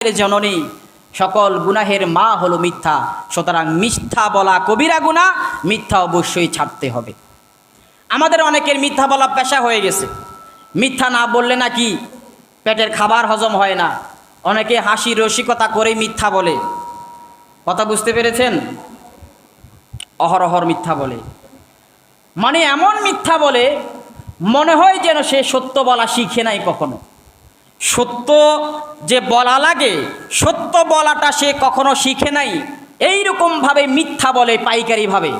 জননী, সকল গুনাহের মা হলো মিথ্যা। সুতরাং মিথ্যা বলা কবিরা গুনাহ, মিথ্যা অবশ্যই ছাড়তে হবে। আমাদের অনেকের মিথ্যা বলা পেশা হয়ে গেছে। মিথ্যা না বললে নাকি পেটের খাবার হজম হয় না। অনেকে হাসি রসিকতা করে মিথ্যা বলে। কথা বুঝতে পেরেছেন? অহরহর মিথ্যা বলে, মানে এমন মিথ্যা বলে মনে হয় যেন সে সত্য বলা শিখে নাই কখনো। সত্য যে বলা লাগে, সত্য বলাটা সে কখনো শিখে নাই। এইরকমভাবে মিথ্যা বলে পাইকারিভাবে,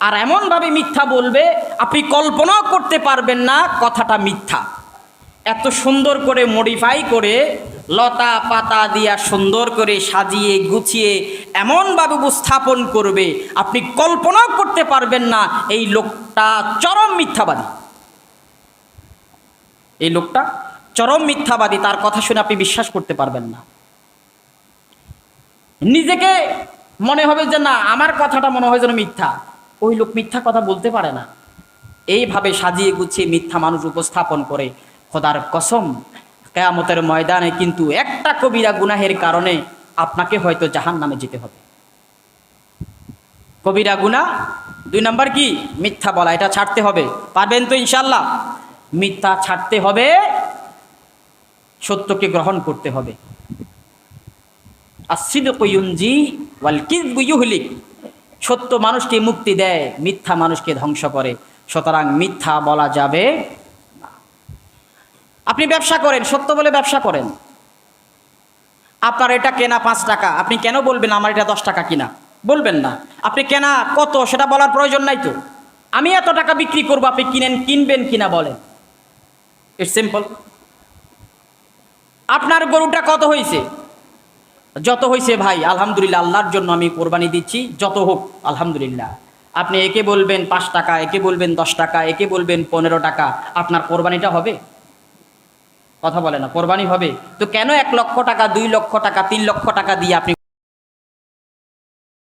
আর এমনভাবে মিথ্যা বলবে আপনি কল্পনাও করতে পারবেন না কথাটা মিথ্যা। এত সুন্দর করে মডিফাই করে লতা পাতা দিয়া সুন্দর করে সাজিয়ে গুছিয়ে এমনভাবে উপস্থাপন করবে আপনি কল্পনাও করতে পারবেন না এই লোকটা চরম মিথ্যাবাদী। এই লোকটা চরম মিথ্যাবাদী, তার কথা শুনে আপনি বিশ্বাস করতে পারবেন না। নিজেকে মনে হবে যে না, আমার কথাটা মনে হয় যেন মিথ্যা, ওই লোক মিথ্যা কথা বলতে পারে না। এইভাবে সাজিয়ে গুছিয়ে মিথ্যা মানুষ উপস্থাপন করে। খোদার কসম, কিয়ামতের ময়দানে কিন্তু একটা কবিরা গুনাহের কারণে আপনাকে হয়তো জাহান্নামে যেতে হবে। কবিরা গুনাহ 2 নম্বর কি? মিথ্যা বলা। এটা ছাড়তে হবে। পারবেন তো ইনশাআল্লাহ? মিথ্যা ছাড়তে হবে, সত্যকে গ্রহণ করতে হবে। as-sidqu yunji wal kidhbu yuhlik। সত্য মানুষকে মুক্তি দেয়, মিথ্যা মানুষকে ধ্বংস করে। সুতরাং মিথ্যা বলা যাবে না। আপনি ব্যবসা করেন, সত্য বলে ব্যবসা করেন। আপনার এটা কেনা 5 টাকা, আপনি কেন বলবেন আমার এটা 10 টাকা কিনা? বলবেন না। আপনি কেনা কত সেটা বলার প্রয়োজন নাই তো। আমি এত টাকা বিক্রি করবো, আপনি কিনবেন কিনা বলেন। It's simple. আপনার গরুটা কত হয়েছে? যত হয়েছে ভাই আলহামদুলিল্লাহ, আল্লাহর জন্য আমি কোরবানি দিচ্ছি, যত হোক আলহামদুলিল্লাহ। আপনি একে বলবেন 5 টাকা, একে বলবেন 10 টাকা, একে বলবেন 15 টাকা, আপনার কোরবানিটা হবে? কথা বলে না, কোরবানি হবে তো কেন 1 লক্ষ টাকা, 2 লক্ষ টাকা, 3 লক্ষ টাকা দিয়ে আপনি